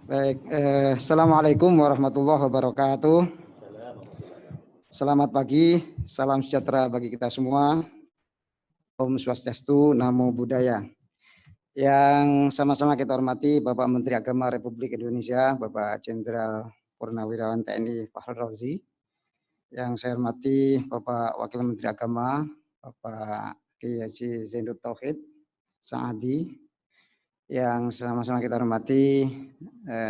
Baik, Assalamualaikum warahmatullahi wabarakatuh. Selamat pagi, salam sejahtera bagi kita semua. Om Swastiastu, Namo Buddhaya. Yang sama-sama kita hormati Bapak Menteri Agama Republik Indonesia, Bapak Jenderal Purnawirawan TNI Fakhrul Razi. Yang saya hormati Bapak Wakil Menteri Agama, Bapak Kiai Haji Zainud Tauhid Saadi. Yang sama-sama kita hormati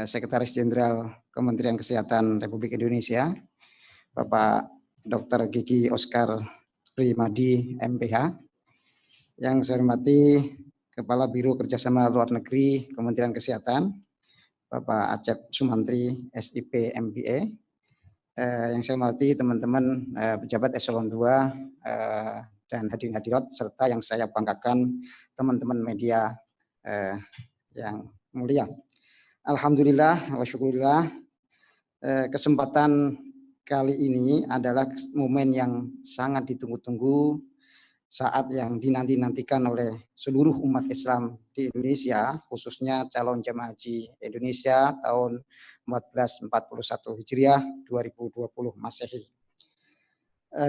Sekretaris Jenderal Kementerian Kesehatan Republik Indonesia, Bapak Dr. Gigi Oscar Primadi MPH. Yang saya hormati Kepala Biro Kerjasama Luar Negeri Kementerian Kesehatan, Bapak Acep Sumantri SIP MBA. Yang saya hormati teman-teman pejabat eselon 2 dan hadirin hadirat, serta yang saya banggakan teman-teman media yang mulia. Alhamdulillah wa syukurillah, kesempatan kali ini adalah momen yang sangat ditunggu-tunggu, saat yang dinanti-nantikan oleh seluruh umat Islam di Indonesia, khususnya calon jemaah haji Indonesia tahun 1441 Hijriah 2020 Masehi.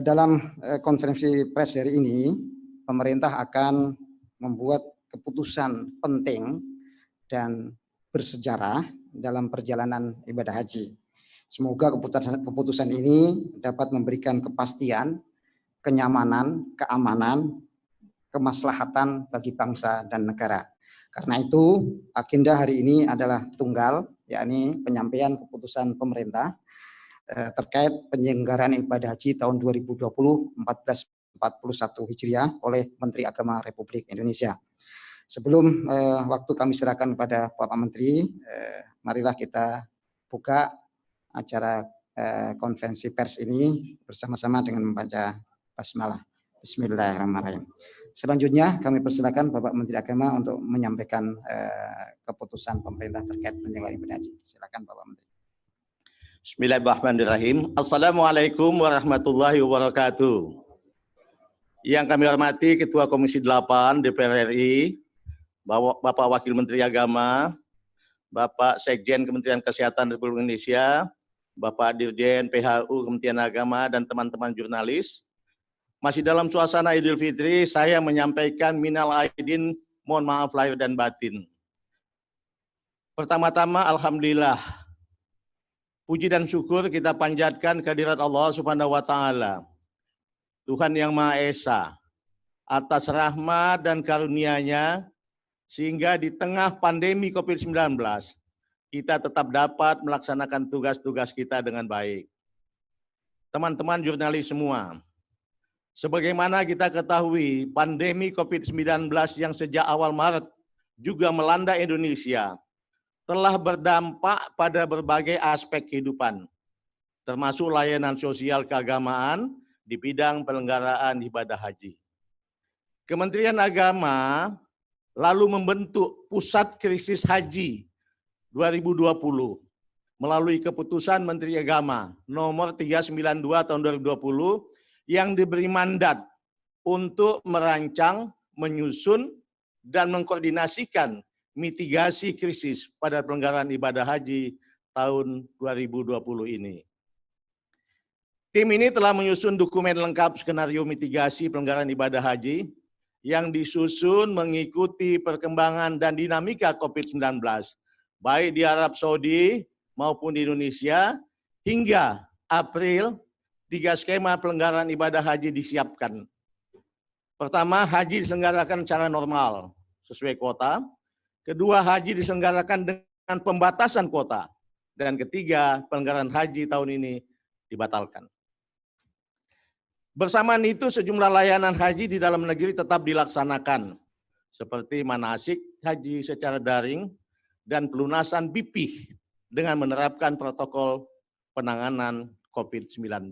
Dalam konferensi pers hari ini, pemerintah akan membuat keputusan penting dan bersejarah dalam perjalanan ibadah haji. Semoga keputusan ini dapat memberikan kepastian, kenyamanan, keamanan, kemaslahatan bagi bangsa dan negara. Karena itu, agenda hari ini adalah tunggal, yakni penyampaian keputusan pemerintah terkait penyelenggaraan ibadah haji tahun 2020 1441 Hijriah oleh Menteri Agama Republik Indonesia. Sebelum waktu kami serahkan kepada Bapak Menteri, marilah kita buka acara konferensi pers ini bersama-sama dengan membaca basmalah. Bismillahirrahmanirrahim. Selanjutnya kami persilakan Bapak Menteri Agama untuk menyampaikan keputusan pemerintah terkait penyelenggaraan ibadah haji. Silakan Bapak Menteri. Bismillahirrahmanirrahim. Assalamualaikum warahmatullahi wabarakatuh. Yang kami hormati Ketua Komisi 8 DPR RI, Bapak Wakil Menteri Agama, Bapak Sekjen Kementerian Kesehatan Republik Indonesia, Bapak Dirjen PHU Kementerian Agama, dan teman-teman jurnalis. Masih dalam suasana Idul Fitri, saya menyampaikan minal aidin, mohon maaf lahir dan batin. Pertama-tama, alhamdulillah, puji dan syukur kita panjatkan kehadirat Allah Subhanahu wa Ta'ala, Tuhan yang Maha Esa, atas rahmat dan karunia-Nya, sehingga di tengah pandemi COVID-19, kita tetap dapat melaksanakan tugas-tugas kita dengan baik. Teman-teman jurnalis semua, sebagaimana kita ketahui, pandemi COVID-19 yang sejak awal Maret juga melanda Indonesia, telah berdampak pada berbagai aspek kehidupan, termasuk layanan sosial keagamaan di bidang penyelenggaraan ibadah haji. Kementerian Agama lalu membentuk Pusat Krisis Haji 2020 melalui keputusan Menteri Agama nomor 392 tahun 2020 yang diberi mandat untuk merancang, menyusun, dan mengkoordinasikan mitigasi krisis pada penyelenggaraan ibadah haji tahun 2020 ini. Tim ini telah menyusun dokumen lengkap skenario mitigasi penyelenggaraan ibadah haji yang disusun mengikuti perkembangan dan dinamika COVID-19, baik di Arab Saudi maupun di Indonesia, hingga April 3 skema penyelenggaraan ibadah haji disiapkan. Pertama, haji diselenggarakan secara normal sesuai kuota. Kedua, haji diselenggarakan dengan pembatasan kuota. Dan ketiga, penyelenggaraan haji tahun ini dibatalkan. Bersamaan itu, sejumlah layanan haji di dalam negeri tetap dilaksanakan, seperti manasik haji secara daring dan pelunasan BP dengan menerapkan protokol penanganan COVID-19.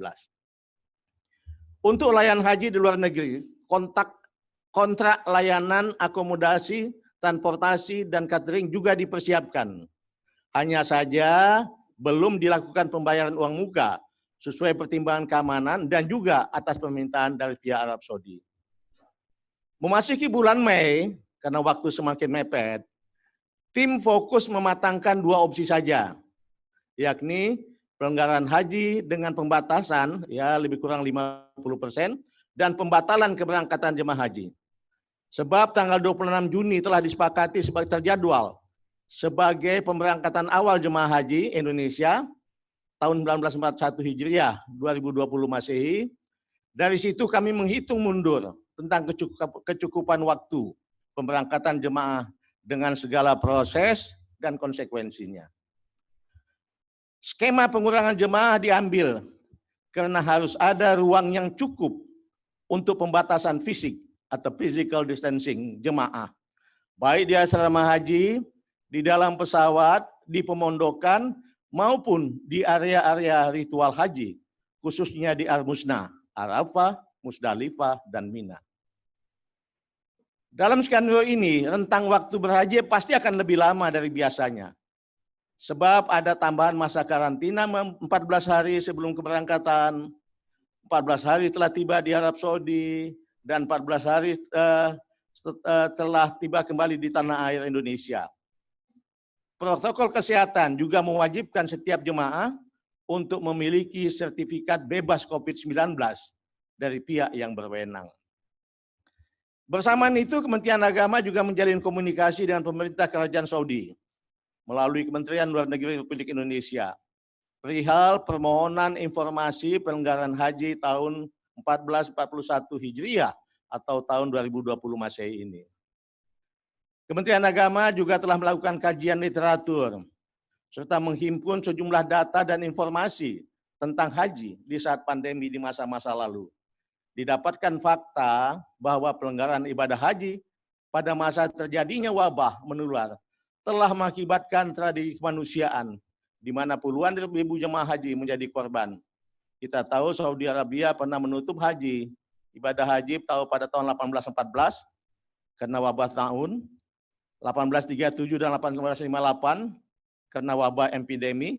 Untuk layanan haji di luar negeri, kontrak layanan akomodasi, transportasi, dan catering juga dipersiapkan. Hanya saja belum dilakukan pembayaran uang muka sesuai pertimbangan keamanan dan juga atas permintaan dari pihak Arab Saudi. Memasuki bulan Mei, karena waktu semakin mepet, tim fokus mematangkan 2 opsi saja, yakni pelanggaran haji dengan pembatasan ya lebih kurang 50% dan pembatalan keberangkatan jemaah haji. Sebab tanggal 26 Juni telah disepakati sebagai terjadwal sebagai pemberangkatan awal jemaah haji Indonesia tahun 1941 Hijriah 2020 Masehi. Dari situ kami menghitung mundur tentang kecukupan waktu pemberangkatan jemaah dengan segala proses dan konsekuensinya. Skema pengurangan jemaah diambil karena harus ada ruang yang cukup untuk pembatasan fisik atau physical distancing jemaah, baik di asrama haji, di dalam pesawat, di pemondokan, maupun di area-area ritual haji, khususnya di Al-Musna, Arafah, Musdalifah, dan Mina. Dalam skenario ini, rentang waktu berhaji pasti akan lebih lama dari biasanya. Sebab ada tambahan masa karantina 14 hari sebelum keberangkatan, 14 hari setelah tiba di Arab Saudi, dan 14 hari setelah tiba kembali di tanah air Indonesia. Protokol kesehatan juga mewajibkan setiap jemaah untuk memiliki sertifikat bebas COVID-19 dari pihak yang berwenang. Bersamaan itu, Kementerian Agama juga menjalin komunikasi dengan pemerintah Kerajaan Saudi melalui Kementerian Luar Negeri Republik Indonesia perihal permohonan informasi pelanggaran haji tahun 1441 Hijriah atau tahun 2020 Masehi ini. Kementerian Agama juga telah melakukan kajian literatur serta menghimpun sejumlah data dan informasi tentang haji di saat pandemi di masa-masa lalu. Didapatkan fakta bahwa pelanggaran ibadah haji pada masa terjadinya wabah menular telah mengakibatkan tragedi kemanusiaan di mana puluhan ribu jemaah haji menjadi korban. Kita tahu Saudi Arabia pernah menutup haji, ibadah haji pada tahun 1814 karena wabah tahun, 1837 dan 1858 karena wabah epidemi,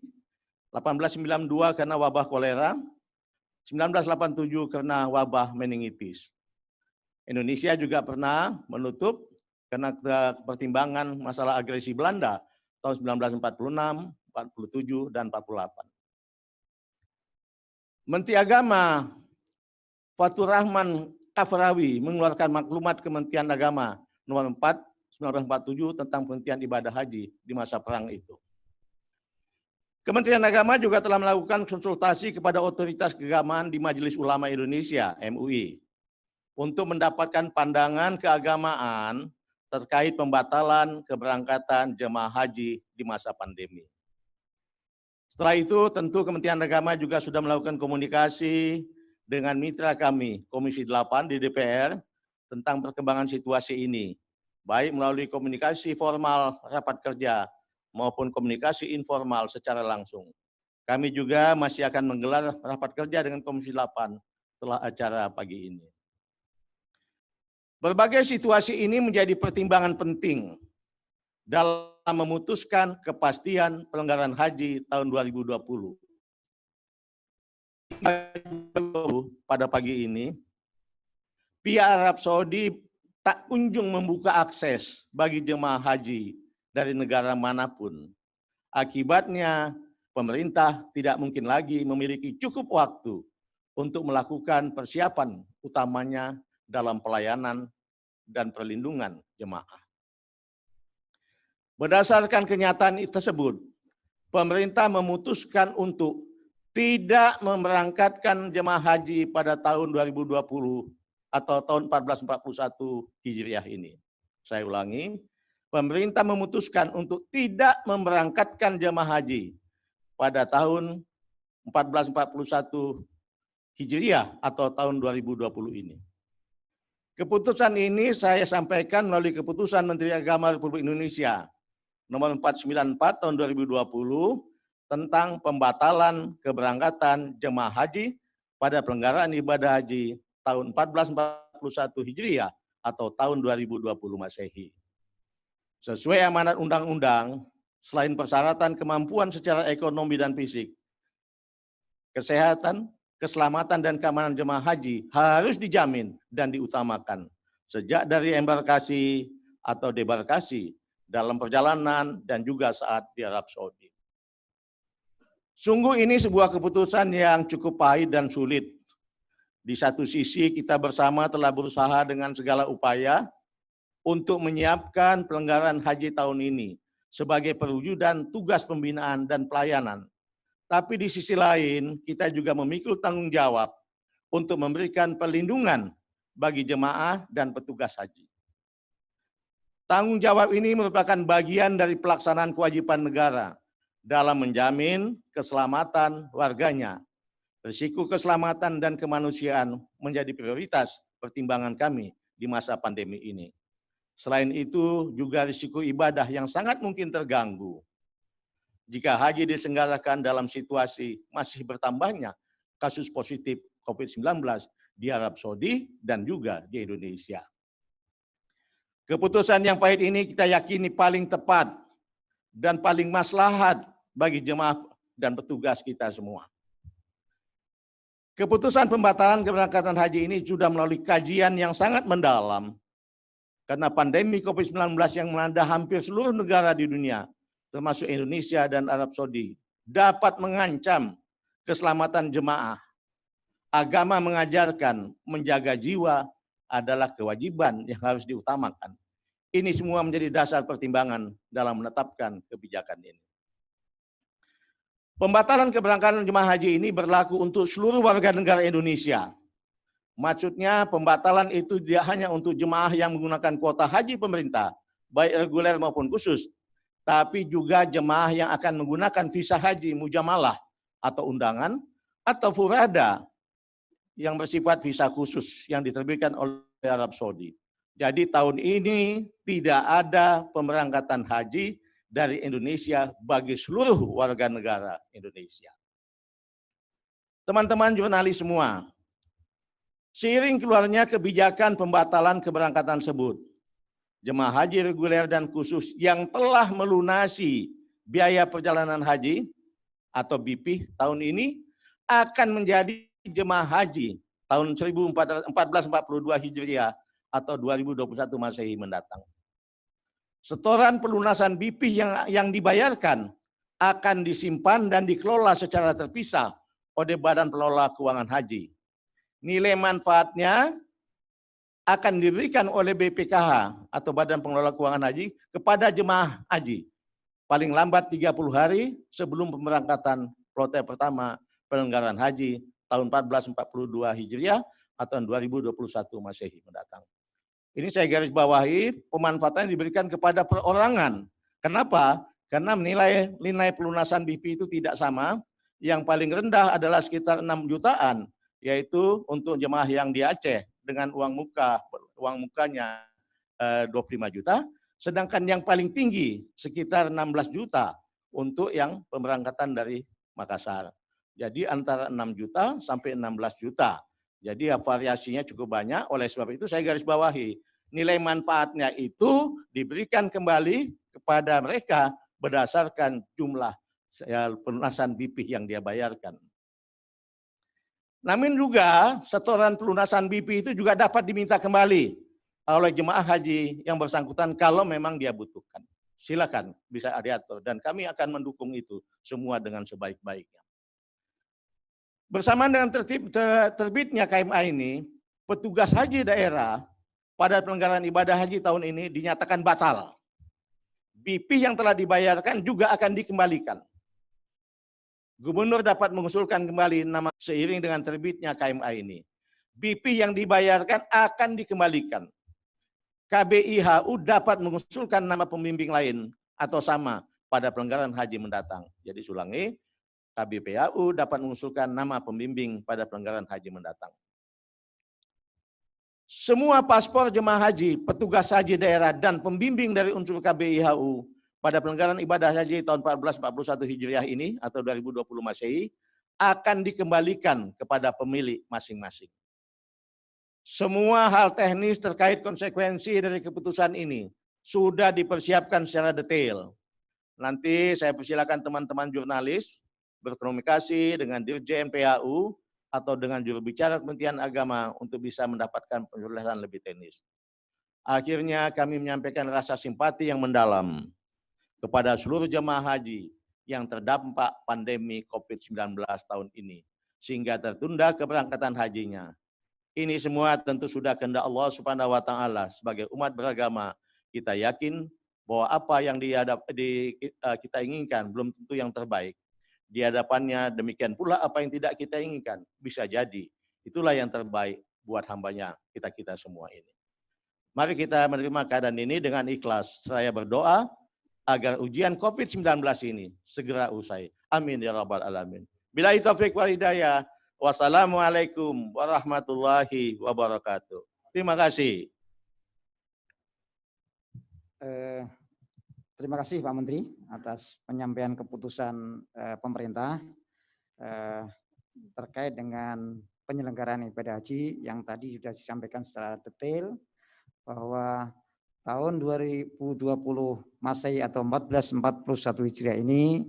1892 karena wabah kolera, 1987 karena wabah meningitis. Indonesia juga pernah menutup karena pertimbangan masalah agresi Belanda tahun 1946, 47, dan 48. Menteri Agama Fathur Rahman Kafrawi mengeluarkan maklumat Kementerian Agama nomor 4 1947 tentang penghentian ibadah haji di masa perang itu. Kementerian Agama juga telah melakukan konsultasi kepada otoritas keagamaan di Majelis Ulama Indonesia (MUI) untuk mendapatkan pandangan keagamaan terkait pembatalan keberangkatan jemaah haji di masa pandemi. Setelah itu, tentu Kementerian Agama juga sudah melakukan komunikasi dengan mitra kami, Komisi 8 di DPR, tentang perkembangan situasi ini, baik melalui komunikasi formal rapat kerja maupun komunikasi informal secara langsung. Kami juga masih akan menggelar rapat kerja dengan Komisi 8 setelah acara pagi ini. Berbagai situasi ini menjadi pertimbangan penting dalam memutuskan kepastian pelanggaran haji tahun 2020. Pada pagi ini, pihak Arab Saudi tak kunjung membuka akses bagi jemaah haji dari negara manapun. Akibatnya, pemerintah tidak mungkin lagi memiliki cukup waktu untuk melakukan persiapan utamanya dalam pelayanan dan perlindungan jemaah. Berdasarkan kenyataan tersebut, pemerintah memutuskan untuk tidak memberangkatkan jemaah haji pada tahun 2020 atau tahun 1441 Hijriah ini. Saya ulangi, pemerintah memutuskan untuk tidak memberangkatkan jemaah haji pada tahun 1441 Hijriah atau tahun 2020 ini. Keputusan ini saya sampaikan melalui keputusan Menteri Agama Republik Indonesia nomor 494 tahun 2020 tentang pembatalan keberangkatan jemaah haji pada pelanggaran ibadah haji tahun 1441 Hijriah atau tahun 2020 Masehi. Sesuai amanat undang-undang, selain persyaratan kemampuan secara ekonomi dan fisik, kesehatan, keselamatan dan keamanan jemaah haji harus dijamin dan diutamakan sejak dari embarkasi atau debarkasi dalam perjalanan, dan juga saat di Arab Saudi. Sungguh ini sebuah keputusan yang cukup pahit dan sulit. Di satu sisi kita bersama telah berusaha dengan segala upaya untuk menyiapkan pelanggaran haji tahun ini sebagai perwujudan tugas pembinaan dan pelayanan. Tapi di sisi lain kita juga memikul tanggung jawab untuk memberikan perlindungan bagi jemaah dan petugas haji. Tanggung jawab ini merupakan bagian dari pelaksanaan kewajiban negara dalam menjamin keselamatan warganya. Risiko keselamatan dan kemanusiaan menjadi prioritas pertimbangan kami di masa pandemi ini. Selain itu, juga risiko ibadah yang sangat mungkin terganggu jika haji diselenggarakan dalam situasi masih bertambahnya kasus positif COVID-19 di Arab Saudi dan juga di Indonesia. Keputusan yang pahit ini kita yakini paling tepat dan paling maslahat bagi jemaah dan petugas kita semua. Keputusan pembatalan keberangkatan haji ini sudah melalui kajian yang sangat mendalam karena pandemi COVID-19 yang melanda hampir seluruh negara di dunia, termasuk Indonesia dan Arab Saudi, dapat mengancam keselamatan jemaah. Agama mengajarkan menjaga jiwa adalah kewajiban yang harus diutamakan. Ini semua menjadi dasar pertimbangan dalam menetapkan kebijakan ini. Pembatalan keberangkatan jemaah haji ini berlaku untuk seluruh warga negara Indonesia. Maksudnya pembatalan itu tidak hanya untuk jemaah yang menggunakan kuota haji pemerintah, baik reguler maupun khusus, tapi juga jemaah yang akan menggunakan visa haji mujamalah atau undangan, atau furada yang bersifat visa khusus yang diterbitkan oleh Arab Saudi. Jadi tahun ini tidak ada pemberangkatan haji dari Indonesia bagi seluruh warga negara Indonesia. Teman-teman jurnalis semua, seiring keluarnya kebijakan pembatalan keberangkatan tersebut, jemaah haji reguler dan khusus yang telah melunasi biaya perjalanan haji atau BP tahun ini akan menjadi jemaah haji tahun 1442 Hijriah atau 2021 Masehi mendatang. Setoran pelunasan BP yang dibayarkan akan disimpan dan dikelola secara terpisah oleh Badan Pengelola Keuangan Haji. Nilai manfaatnya akan diberikan oleh BPKH atau Badan Pengelola Keuangan Haji kepada jemaah haji paling lambat 30 hari sebelum pemberangkatan kloter pertama penyelenggaraan haji tahun 1442 Hijriah atau 2021 Masehi mendatang. Ini saya garis bawahi, pemanfaatan diberikan kepada perorangan. Kenapa? Karena nilai pelunasan BP itu tidak sama. Yang paling rendah adalah sekitar 6 jutaan, yaitu untuk jemaah yang di Aceh dengan uang mukanya 25 juta, sedangkan yang paling tinggi sekitar 16 juta untuk yang pemberangkatan dari Makassar. Jadi antara 6 juta sampai 16 juta. Jadi variasinya cukup banyak, oleh sebab itu saya garis bawahi, nilai manfaatnya itu diberikan kembali kepada mereka berdasarkan jumlah pelunasan BP yang dia bayarkan. Namun juga setoran pelunasan BP itu juga dapat diminta kembali oleh jemaah haji yang bersangkutan kalau memang dia butuhkan. Silakan bisa diatur dan kami akan mendukung itu semua dengan sebaik-baiknya. Bersamaan dengan terbitnya KMA ini, petugas haji daerah pada penyelenggaraan ibadah haji tahun ini dinyatakan batal. BP yang telah dibayarkan juga akan dikembalikan. Gubernur dapat mengusulkan kembali nama seiring dengan terbitnya KMA ini. BP yang dibayarkan akan dikembalikan. KBIHU dapat mengusulkan nama pembimbing lain atau sama pada penyelenggaraan haji mendatang. Jadi ulangi, KBPAU dapat mengusulkan nama pembimbing pada penyelenggaraan haji mendatang. Semua paspor jemaah haji, petugas haji daerah, dan pembimbing dari unsur KBIHU pada penyelenggaraan ibadah haji tahun 1441 Hijriah ini atau 2020 Masehi akan dikembalikan kepada pemilik masing-masing. Semua hal teknis terkait konsekuensi dari keputusan ini sudah dipersiapkan secara detail. Nanti saya persilakan teman-teman jurnalis berkomunikasi dengan Dirjen PAU atau dengan juru bicara Kementerian Agama untuk bisa mendapatkan penjelasan lebih teknis. Akhirnya kami menyampaikan rasa simpati yang mendalam kepada seluruh jemaah haji yang terdampak pandemi COVID-19 tahun ini, sehingga tertunda keberangkatan hajinya. Ini semua tentu sudah kehendak Allah Subhanahu wa taala. Sebagai umat beragama, kita yakin bahwa apa yang kita inginkan belum tentu yang terbaik. Di hadapannya demikian pula apa yang tidak kita inginkan bisa jadi itulah yang terbaik buat hambanya kita semua ini. Mari kita menerima keadaan ini dengan ikhlas. Saya berdoa agar ujian COVID-19 ini segera usai. Amin ya rabbal alamin. Billahi taufiq wal hidayah. Wassalamualaikum warahmatullahi wabarakatuh. Terima kasih. Terima kasih Pak Menteri atas penyampaian keputusan pemerintah terkait dengan penyelenggaraan ibadah haji yang tadi sudah disampaikan secara detail bahwa tahun 2020 Masehi atau 1441 Hijriah ini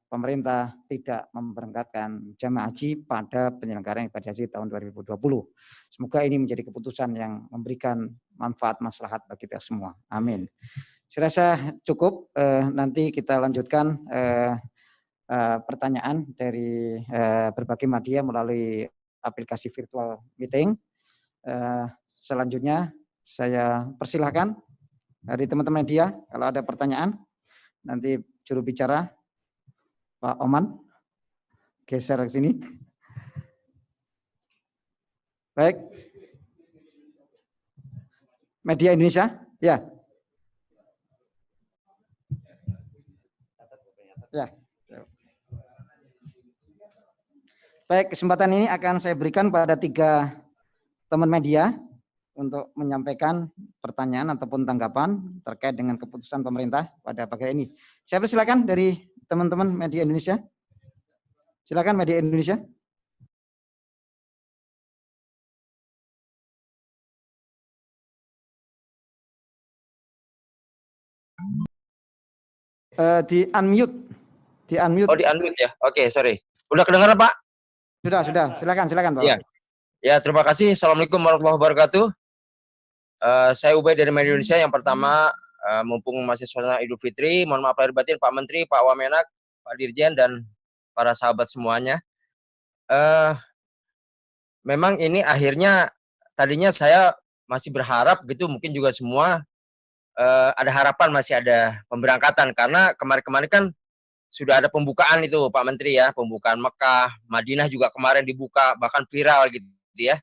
pemerintah tidak memberangkatkan jamaah haji pada penyelenggaraan ibadah haji tahun 2020. Semoga ini menjadi keputusan yang memberikan manfaat maslahat bagi kita semua. Amin. Saya rasa cukup. Nanti kita lanjutkan pertanyaan dari berbagai media melalui aplikasi virtual meeting. Selanjutnya saya persilahkan dari teman-teman media kalau ada pertanyaan, nanti juru bicara Pak Oman geser ke sini. Baik, media Indonesia, ya. Ya. Baik, kesempatan ini akan saya berikan pada 3 teman media untuk menyampaikan pertanyaan ataupun tanggapan terkait dengan keputusan pemerintah pada pagi ini. Saya persilakan dari teman-teman media Indonesia. Silakan media Indonesia. Di unmute. Oh, di unmute ya. Oke, sorry. Udah kedengaran, Pak? Sudah. Silakan Pak. Iya. Ya, terima kasih. Assalamualaikum warahmatullahi wabarakatuh. Saya Ubay dari Media Indonesia. Yang pertama, mumpung masih suasana Idul Fitri, mohon maaf lahir batin Pak Menteri, Pak Wamenak, Pak Dirjen, dan para sahabat semuanya. Memang ini akhirnya tadinya saya masih berharap gitu, mungkin juga semua ada harapan masih ada pemberangkatan, karena kemarin-kemarin kan sudah ada pembukaan itu Pak Menteri ya, pembukaan Mekah, Madinah juga kemarin dibuka, bahkan viral gitu ya.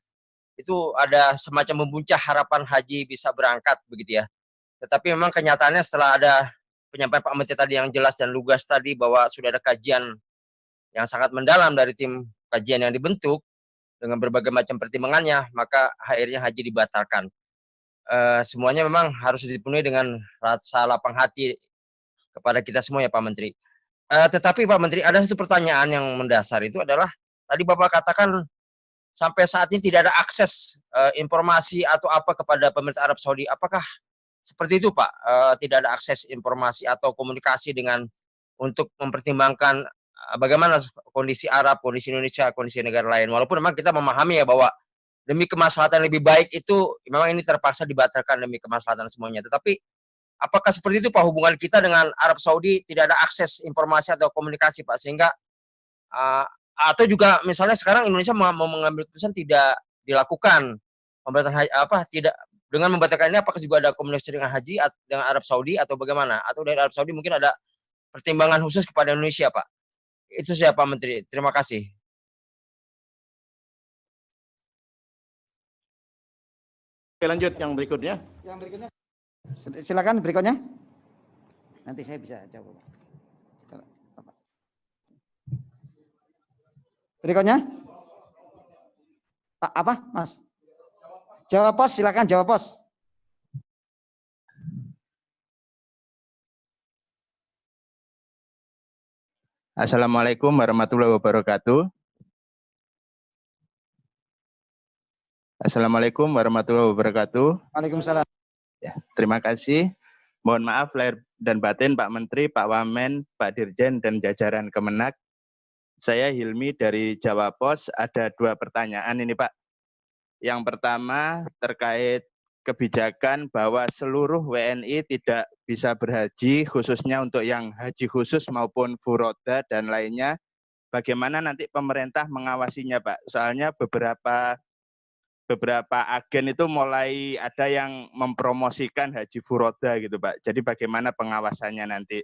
Itu ada semacam membuncah harapan haji bisa berangkat begitu ya. Tetapi memang kenyataannya setelah ada penyampaian Pak Menteri tadi yang jelas dan lugas tadi bahwa sudah ada kajian yang sangat mendalam dari tim kajian yang dibentuk dengan berbagai macam pertimbangannya, maka akhirnya haji dibatalkan. Semuanya memang harus dipenuhi dengan rasa lapang hati kepada kita semua ya Pak Menteri. Tetapi Pak Menteri, ada satu pertanyaan yang mendasar, itu adalah tadi Bapak katakan sampai saat ini tidak ada akses informasi atau apa kepada pemerintah Arab Saudi. Apakah seperti itu Pak? Tidak ada akses informasi atau komunikasi dengan untuk mempertimbangkan bagaimana kondisi Arab, kondisi Indonesia, kondisi negara lain. Walaupun memang kita memahami ya bahwa demi kemaslahatan lebih baik itu memang ini terpaksa dibatalkan demi kemaslahatan semuanya. Tetapi apakah seperti itu Pak hubungan kita dengan Arab Saudi, tidak ada akses informasi atau komunikasi Pak, sehingga atau juga misalnya sekarang Indonesia mau mengambil keputusan tidak dilakukan pembatasan haji, tidak dengan membatalkan ini, apakah juga ada komunikasi dengan haji dengan Arab Saudi atau bagaimana? Atau dari Arab Saudi mungkin ada pertimbangan khusus kepada Indonesia Pak? Itu saya Pak Menteri, terima kasih. Oke, lanjut yang berikutnya. Silakan berikutnya. Nanti saya bisa jawab. Berikutnya. Pak apa, Mas? Jawab pos, silakan jawab pos. Assalamualaikum warahmatullahi wabarakatuh. Assalamualaikum warahmatullahi wabarakatuh. Waalaikumsalam. Ya, terima kasih. Mohon maaf lahir dan batin Pak Menteri, Pak Wamen, Pak Dirjen, dan jajaran Kemenak. Saya Hilmi dari Jawa Pos. Ada 2 pertanyaan ini Pak. Yang pertama terkait kebijakan bahwa seluruh WNI tidak bisa berhaji, khususnya untuk yang haji khusus maupun furoda dan lainnya. Bagaimana nanti pemerintah mengawasinya, Pak? Soalnya beberapa agen itu mulai ada yang mempromosikan haji furoda gitu, Pak. Jadi bagaimana pengawasannya nanti?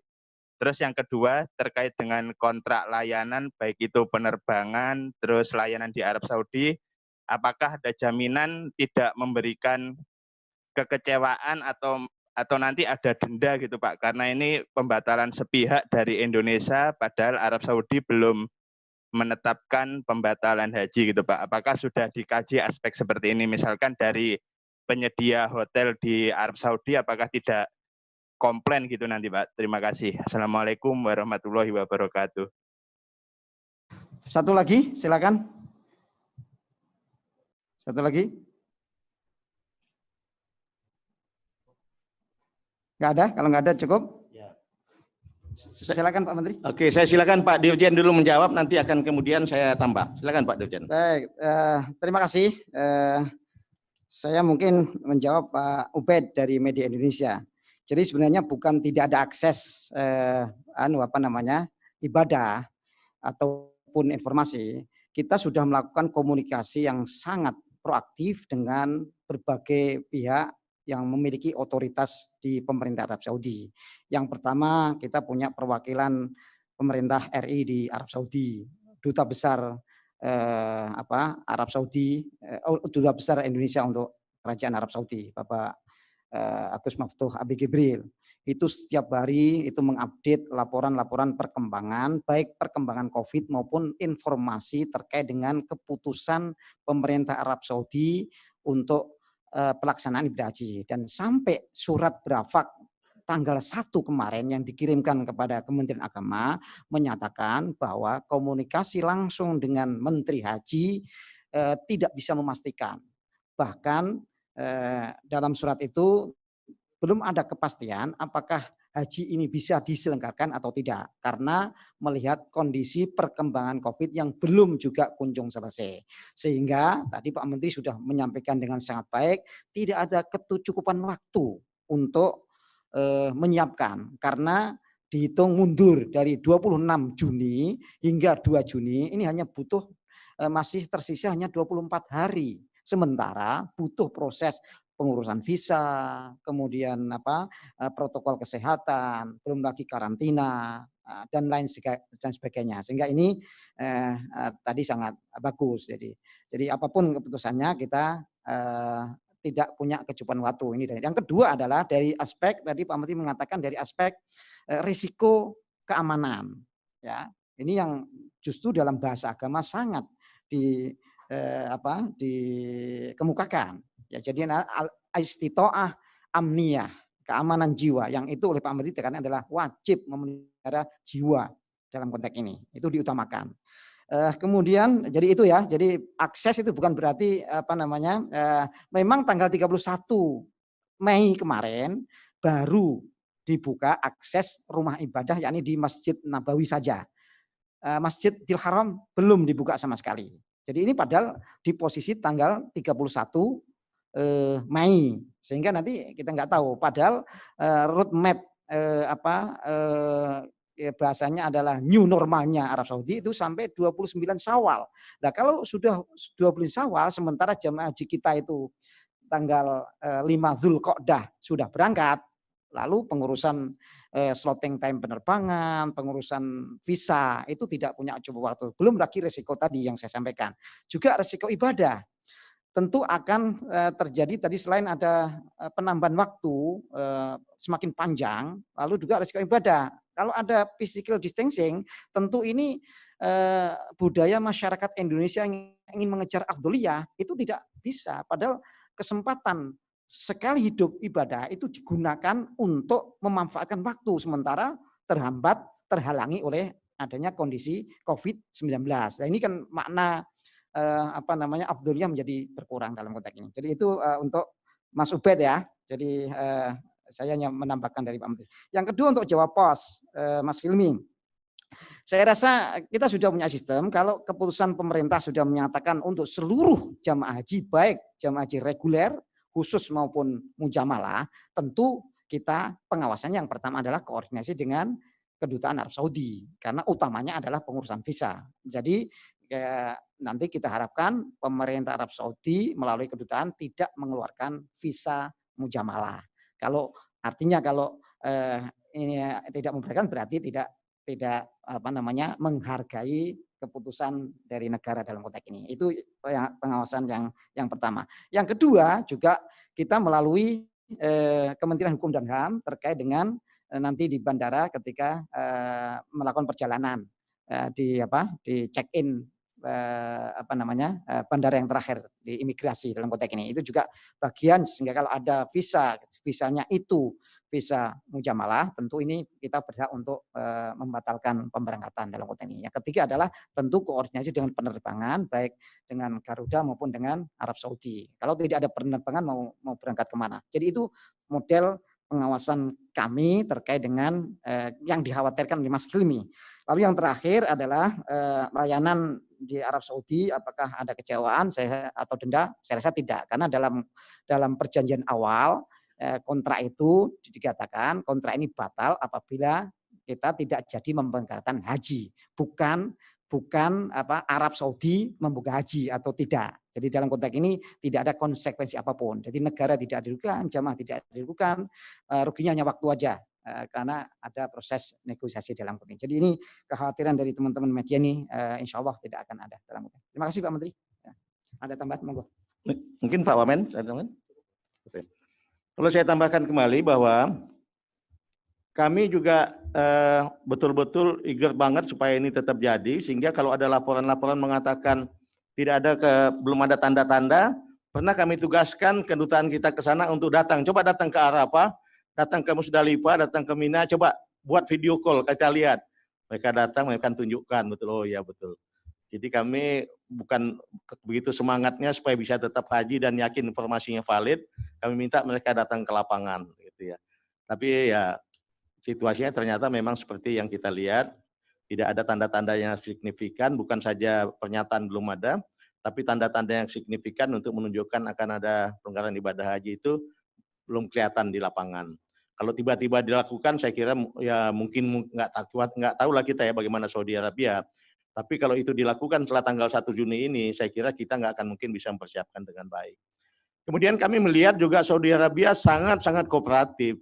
Terus yang kedua terkait dengan kontrak layanan, baik itu penerbangan, terus layanan di Arab Saudi, apakah ada jaminan tidak memberikan kekecewaan atau nanti ada denda gitu Pak, karena ini pembatalan sepihak dari Indonesia padahal Arab Saudi belum menetapkan pembatalan haji gitu Pak. Apakah sudah dikaji aspek seperti ini, misalkan dari penyedia hotel di Arab Saudi apakah tidak komplain gitu nanti Pak? Terima kasih. Assalamualaikum warahmatullahi wabarakatuh. Satu lagi, silakan. Satu lagi. Nggak ada? Kalau nggak ada cukup? Silakan Pak Menteri. Oke, saya silakan Pak Dirjen dulu menjawab, nanti akan kemudian saya tambah. Silakan Pak Dirjen. Baik, terima kasih. Saya mungkin menjawab Pak Ubed dari Media Indonesia. Jadi sebenarnya bukan tidak ada akses ibadah ataupun informasi. Kita sudah melakukan komunikasi yang sangat proaktif dengan berbagai pihak yang memiliki otoritas di pemerintah Arab Saudi. Yang pertama, kita punya perwakilan pemerintah RI di Arab Saudi, duta besar Arab Saudi, duta besar Indonesia untuk Kerajaan Arab Saudi, Bapak Agus Maftuh Abi Gibril. Itu setiap hari itu mengupdate laporan-laporan perkembangan, baik perkembangan COVID maupun informasi terkait dengan keputusan pemerintah Arab Saudi untuk pelaksanaan ibadah haji. Dan sampai surat berafak tanggal 1 kemarin yang dikirimkan kepada Kementerian Agama menyatakan bahwa komunikasi langsung dengan Menteri Haji tidak bisa memastikan. Bahkan dalam surat itu belum ada kepastian apakah haji ini bisa diselenggarakan atau tidak, karena melihat kondisi perkembangan COVID yang belum juga kunjung selesai. Sehingga tadi Pak Menteri sudah menyampaikan dengan sangat baik, tidak ada kecukupan waktu untuk menyiapkan, karena dihitung mundur dari 26 Juni hingga 2 Juni ini hanya butuh masih tersisa hanya 24 hari. Sementara butuh proses pengurusan visa, kemudian protokol kesehatan, belum lagi karantina dan lain sebagainya. Sehingga ini tadi sangat bagus. Jadi apapun keputusannya kita tidak punya kecukupan waktu ini. Yang kedua adalah dari aspek tadi Pak Menteri mengatakan dari aspek risiko keamanan. Ya, ini yang justru dalam bahasa agama sangat dikemukakan. Ya, jadi istitoah amniyah, keamanan jiwa, yang itu oleh Pak Menteri dikatakan adalah wajib memelihara jiwa dalam konteks ini, itu diutamakan. Kemudian jadi itu ya, jadi akses itu bukan berarti memang tanggal 31 Mei kemarin baru dibuka akses rumah ibadah, yakni di Masjid Nabawi saja. Masjidil Haram belum dibuka sama sekali. Jadi ini padahal di posisi tanggal 31 Mei, sehingga nanti kita nggak tahu. Padahal roadmap bahasanya adalah new normalnya Arab Saudi itu sampai 29 Syawal. Nah kalau sudah 29 Syawal, sementara jamaah haji kita itu tanggal 5 Dzulqa'dah sudah berangkat, lalu pengurusan slotting time penerbangan, pengurusan visa itu tidak punya cukup waktu. Belum lagi resiko tadi yang saya sampaikan. Juga resiko ibadah. Tentu akan terjadi tadi selain ada penambahan waktu semakin panjang, lalu juga resiko ibadah. Kalau ada physical distancing, tentu ini budaya masyarakat Indonesia yang ingin mengejar afdholiyah itu tidak bisa. Padahal kesempatan sekali hidup ibadah itu digunakan untuk memanfaatkan waktu, sementara terhalangi oleh adanya kondisi COVID-19. Nah ini kan makna afdholiyah menjadi berkurang dalam konteks ini. Jadi itu untuk Mas Ubed ya. Jadi saya hanya menambahkan dari Pak Menteri. Yang kedua untuk jawab pos, Mas Hilmi. Saya rasa kita sudah punya sistem, kalau keputusan pemerintah sudah menyatakan untuk seluruh jamaah haji, baik jamaah haji reguler, khusus maupun mujamalah, tentu kita pengawasannya yang pertama adalah koordinasi dengan Kedutaan Arab Saudi, karena utamanya adalah pengurusan visa. Jadi nanti kita harapkan pemerintah Arab Saudi melalui kedutaan tidak mengeluarkan visa mujamalah. Kalau artinya kalau ini tidak memberikan berarti tidak menghargai keputusan dari negara dalam konteks ini. Itu pengawasan yang pertama. Yang kedua juga kita melalui Kementerian Hukum dan HAM terkait dengan nanti di bandara ketika melakukan perjalanan di check-in bandara yang terakhir di imigrasi dalam konteks ini. Itu juga bagian sehingga kalau ada visanya itu visa mujamalah, tentu ini kita berhak untuk membatalkan pemberangkatan dalam konteks ini. Yang ketiga adalah tentu koordinasi dengan penerbangan baik dengan Garuda maupun dengan Arab Saudi. Kalau tidak ada penerbangan mau berangkat kemana. Jadi itu model pengawasan kami terkait dengan yang dikhawatirkan oleh Mas Hilmi. Lalu yang terakhir adalah layanan di Arab Saudi, apakah ada kecewaan atau denda? Saya rasa tidak, karena dalam perjanjian awal kontrak itu dikatakan kontrak ini batal apabila kita tidak jadi memberangkatkan haji, bukan Arab Saudi membuka haji atau tidak. Jadi dalam konteks ini tidak ada konsekuensi apapun. Jadi negara tidak dirugikan, jamaah tidak dirugikan, ruginya hanya waktu aja karena ada proses negosiasi dalam konteks. Jadi ini kekhawatiran dari teman-teman media ini, insya Allah tidak akan ada dalam konteks. Terima kasih Pak Menteri. Ada tambahan monggo. Mungkin Pak Wamen, kalau saya tambahkan kembali bahwa kami juga betul-betul eager banget supaya ini tetap jadi, sehingga kalau ada laporan-laporan mengatakan belum ada tanda-tanda, pernah kami tugaskan kedutaan kita ke sana untuk coba datang ke Arafah, datang ke Musdalifah, datang ke Mina, coba buat video call kita lihat. Mereka datang, mereka tunjukkan betul, oh ya betul. Jadi kami bukan begitu semangatnya supaya bisa tetap haji dan yakin informasinya valid, kami minta mereka datang ke lapangan, gitu ya. Tapi ya situasinya ternyata memang seperti yang kita lihat, tidak ada tanda-tanda yang signifikan, bukan saja pernyataan belum ada, tapi tanda-tanda yang signifikan untuk menunjukkan akan ada pelanggaran ibadah haji itu belum kelihatan di lapangan. Kalau tiba-tiba dilakukan, saya kira ya mungkin nggak tahu lah kita ya bagaimana Saudi Arabia. Tapi kalau itu dilakukan setelah tanggal 1 Juni ini, saya kira kita nggak akan mungkin bisa mempersiapkan dengan baik. Kemudian kami melihat juga Saudi Arabia sangat-sangat kooperatif.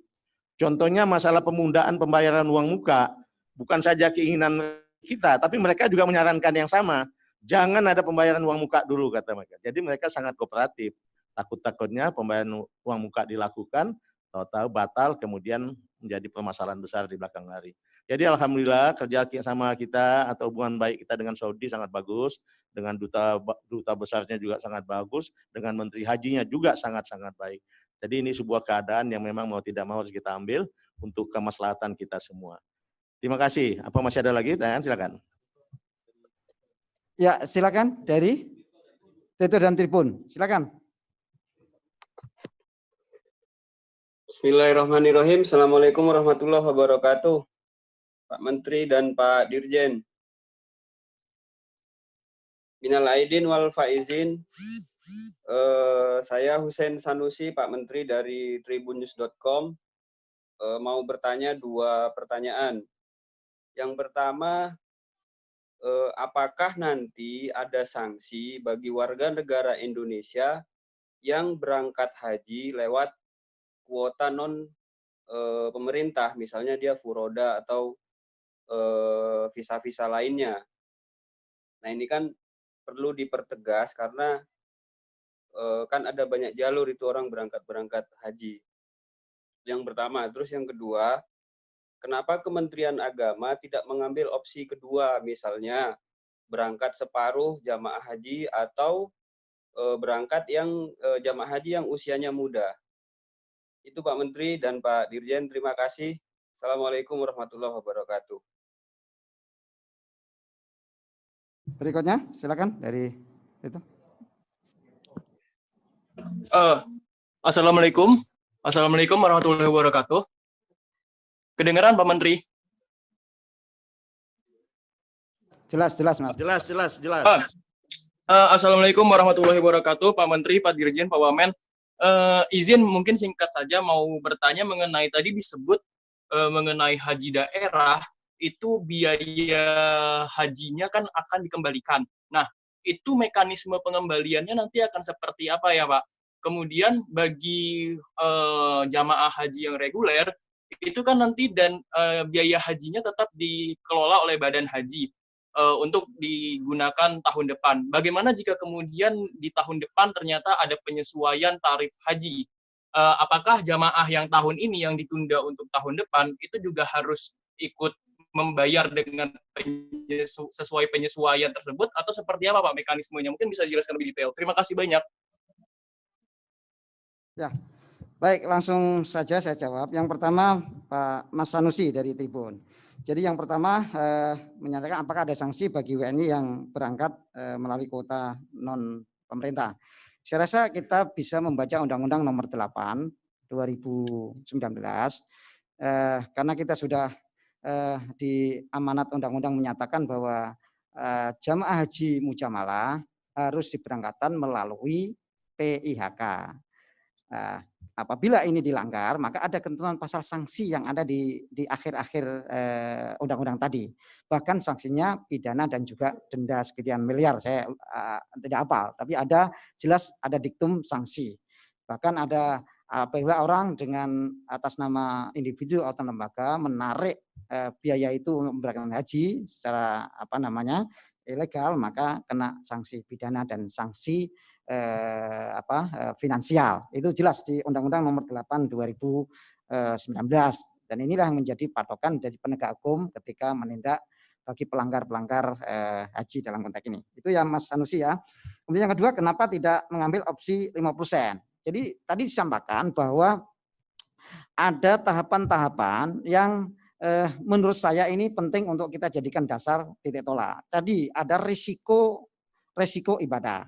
Contohnya masalah penundaan pembayaran uang muka, bukan saja keinginan kita, tapi mereka juga menyarankan yang sama. Jangan ada pembayaran uang muka dulu, kata mereka. Jadi mereka sangat kooperatif. Takut-takutnya pembayaran uang muka dilakukan, tahu-tahu batal, kemudian menjadi permasalahan besar di belakang hari. Jadi alhamdulillah kerja sama kita atau hubungan baik kita dengan Saudi sangat bagus, dengan duta besarnya juga sangat bagus, dengan menteri hajinya juga sangat-sangat baik. Jadi ini sebuah keadaan yang memang mau tidak mau harus kita ambil untuk kemaslahatan kita semua. Terima kasih. Apa masih ada lagi? Silakan. Ya, silakan dari Twitter dan Tribun. Silakan. Bismillahirrahmanirrahim. Assalamualaikum warahmatullahi wabarakatuh. Pak Menteri dan Pak Dirjen. Minal aidin wal faizin. Saya Husein Sanusi, Pak Menteri dari tribunnews.com. Mau bertanya 2 pertanyaan. Yang pertama, apakah nanti ada sanksi bagi warga negara Indonesia yang berangkat haji lewat kuota non pemerintah, misalnya dia furoda atau visa-visa lainnya. Nah ini kan perlu dipertegas karena kan ada banyak jalur itu orang berangkat haji. Yang pertama, terus yang kedua, kenapa Kementerian Agama tidak mengambil opsi kedua, misalnya berangkat separuh jamaah haji atau berangkat yang jamaah haji yang usianya muda. Itu Pak Menteri dan Pak Dirjen, terima kasih. Assalamualaikum warahmatullahi wabarakatuh. Berikutnya, silakan dari itu. Assalamualaikum warahmatullahi wabarakatuh. Kedengaran Pak Menteri? Jelas Mas. Jelas. Assalamualaikum warahmatullahi wabarakatuh, Pak Menteri, Pak Dirjen, Pak Wamen. Izin mungkin singkat saja mau bertanya mengenai tadi disebut mengenai haji daerah itu biaya hajinya kan akan dikembalikan. Nah, itu mekanisme pengembaliannya nanti akan seperti apa ya, Pak? Kemudian bagi jamaah haji yang reguler itu kan nanti dan biaya hajinya tetap dikelola oleh badan haji untuk digunakan tahun depan. Bagaimana jika kemudian di tahun depan ternyata ada penyesuaian tarif haji? Apakah jamaah yang tahun ini yang ditunda untuk tahun depan itu juga harus ikut membayar dengan sesuai penyesuaian tersebut atau seperti apa Pak mekanismenya? Mungkin bisa dijelaskan lebih detail. Terima kasih banyak. Ya, baik, langsung saja saya jawab. Yang pertama Pak Mas Sanusi dari Tribun. Jadi yang pertama menyatakan apakah ada sanksi bagi WNI yang berangkat melalui kuota non pemerintah. Saya rasa kita bisa membaca Undang-Undang Nomor 8 2019 karena kita sudah di amanat undang-undang menyatakan bahwa jamaah haji mujamalah harus diberangkatkan melalui PIHK. Apabila ini dilanggar, maka ada ketentuan pasal sanksi yang ada di akhir-akhir undang-undang tadi. Bahkan sanksinya pidana dan juga denda sekian miliar. Saya tidak hafal, tapi ada jelas ada diktum sanksi. Bahkan ada apabila orang dengan atas nama individu atau lembaga menarik biaya itu untuk memberangkatkan haji secara ilegal, maka kena sanksi pidana dan sanksi finansial. Itu jelas di Undang-Undang Nomor 8 2019 dan inilah yang menjadi patokan dari penegak hukum ketika menindak bagi pelanggar-pelanggar haji dalam konteks ini. Itu ya Mas Sanusi ya. Kemudian yang kedua, kenapa tidak mengambil opsi 5%? Jadi tadi disampaikan bahwa ada tahapan-tahapan yang menurut saya ini penting untuk kita jadikan dasar titik tolak. Jadi ada risiko ibadah.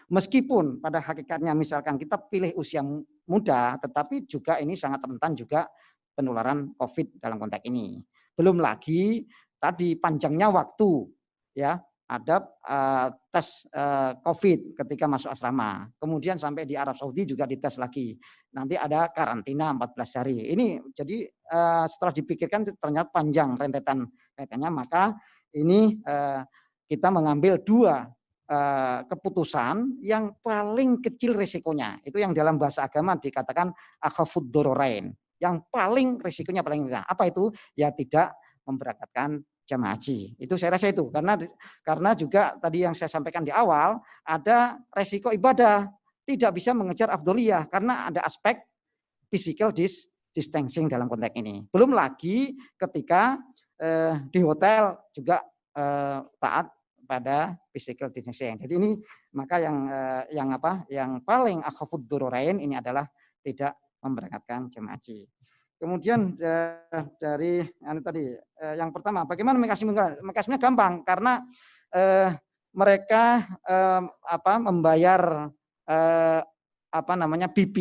Meskipun pada hakikatnya misalkan kita pilih usia muda, tetapi juga ini sangat rentan juga penularan COVID dalam konteks ini. Belum lagi tadi panjangnya waktu, ya ada tes COVID ketika masuk asrama. Kemudian sampai di Arab Saudi juga dites lagi. Nanti ada karantina 14 hari. Ini jadi setelah dipikirkan ternyata panjang rentetannya, maka ini kita mengambil dua keputusan yang paling kecil risikonya. Itu yang dalam bahasa agama dikatakan akhafud dororain. Yang paling risikonya paling rendah. Apa itu? Ya tidak memberangkatkan jamaah haji. Itu saya rasa itu. Karena juga tadi yang saya sampaikan di awal, ada resiko ibadah. Tidak bisa mengejar afdoliyah. Karena ada aspek physical distancing dalam konteks ini. Belum lagi ketika di hotel juga taat pada physical distancing. Jadi ini maka yang paling akhafud dororain ini adalah tidak memberangkatkan jemaah haji. Kemudian dari tadi yang pertama, bagaimana mekanismenya gampang karena mereka membayar BP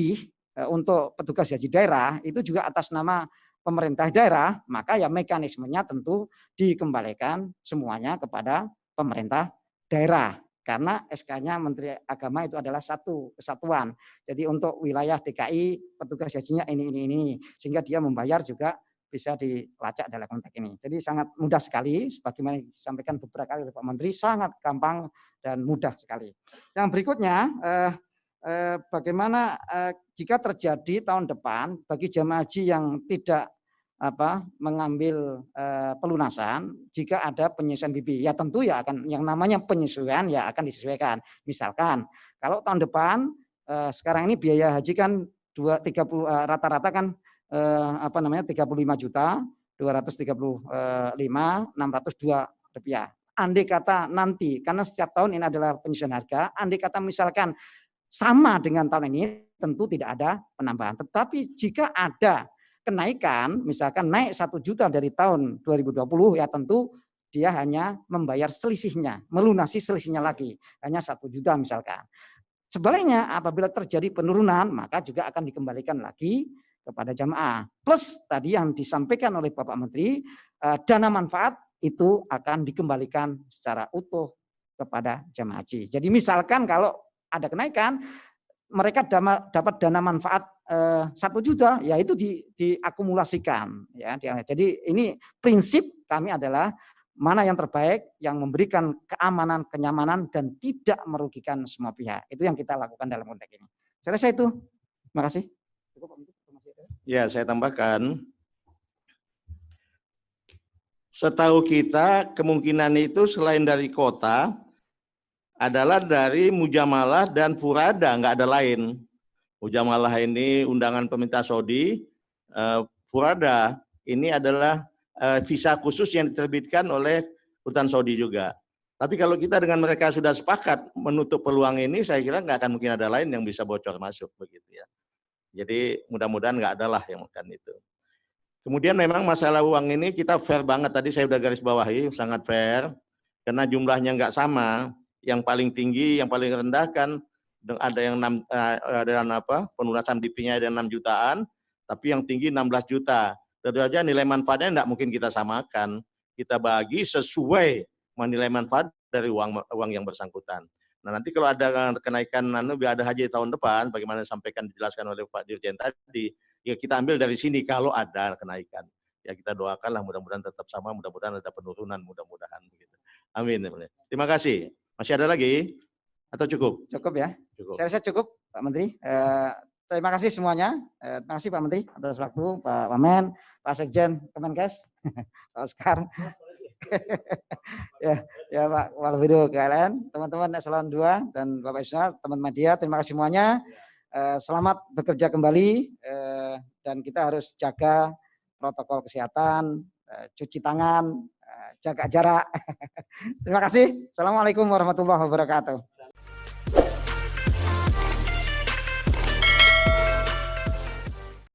untuk petugas haji daerah itu juga atas nama pemerintah daerah, maka ya mekanismenya tentu dikembalikan semuanya kepada pemerintah daerah karena SK-nya Menteri Agama itu adalah satu kesatuan. Jadi untuk wilayah DKI petugas hajinya ini sehingga dia membayar juga bisa dilacak dalam konteks ini. Jadi sangat mudah sekali sebagaimana disampaikan beberapa kali oleh Pak Menteri, sangat gampang dan mudah sekali. Yang berikutnya bagaimana jika terjadi tahun depan bagi jamaah haji yang tidak mengambil pelunasan jika ada penyesuaian BP. Ya tentu ya akan yang namanya penyesuaian ya akan disesuaikan. Misalkan kalau tahun depan sekarang ini biaya haji kan 30 rata-rata kan 35 juta 235 602 rupiah. Andai kata nanti karena setiap tahun ini adalah penyesuaian harga, andai kata misalkan sama dengan tahun ini tentu tidak ada penambahan. Tetapi jika ada kenaikan, misalkan naik 1 juta dari tahun 2020, ya tentu dia hanya membayar selisihnya, melunasi selisihnya lagi, hanya 1 juta misalkan. Sebaliknya apabila terjadi penurunan, maka juga akan dikembalikan lagi kepada jamaah. Plus tadi yang disampaikan oleh Bapak Menteri, dana manfaat itu akan dikembalikan secara utuh kepada jamaah haji. Jadi misalkan kalau ada kenaikan, mereka dapat dana manfaat 1 juta, ya itu diakumulasikan. Ya. Jadi ini prinsip kami adalah mana yang terbaik, yang memberikan keamanan, kenyamanan, dan tidak merugikan semua pihak. Itu yang kita lakukan dalam konteks ini. Saya rasa itu. Terima kasih. Ya, saya tambahkan. Setahu kita kemungkinan itu selain dari kota adalah dari Mujamalah dan Furada, nggak ada lain. Mujamalah ini undangan pemerintah Saudi, Furada ini adalah visa khusus yang diterbitkan oleh Sultan Saudi juga. Tapi kalau kita dengan mereka sudah sepakat menutup peluang ini, saya kira nggak akan mungkin ada lain yang bisa bocor masuk begitu ya. Jadi mudah-mudahan nggak ada lah yang akan itu. Kemudian memang masalah uang ini kita fair banget, tadi saya udah garis bawahi, sangat fair, karena jumlahnya nggak sama, yang paling tinggi, yang paling rendah kan ada yang pelunasan DP-nya ada 6 jutaan, tapi yang tinggi 16 juta. Tentu saja nilai manfaatnya tidak mungkin kita samakan. Kita bagi sesuai nilai manfaat dari uang yang bersangkutan. Nah nanti kalau ada kenaikan, ada haji tahun depan, bagaimana dijelaskan oleh Pak Dirjen tadi, ya kita ambil dari sini kalau ada kenaikan. Ya kita doakanlah mudah-mudahan tetap sama, mudah-mudahan ada penurunan, mudah-mudahan begitu. Amin. Terima kasih. Masih ada lagi atau cukup? Cukup ya. Cukup. Saya rasa cukup Pak Menteri. Terima kasih semuanya. Terima kasih Pak Menteri atas waktu, Pak Wamen, Pak Sekjen Kemenkes, Pak Oscar. ya Pak Walvido KLN, teman-teman Eselon 2 dan Bapak Isna, teman media, terima kasih semuanya. Selamat bekerja kembali dan kita harus jaga protokol kesehatan, cuci tangan, jaga jarak. Terima kasih. Assalamualaikum warahmatullahi wabarakatuh.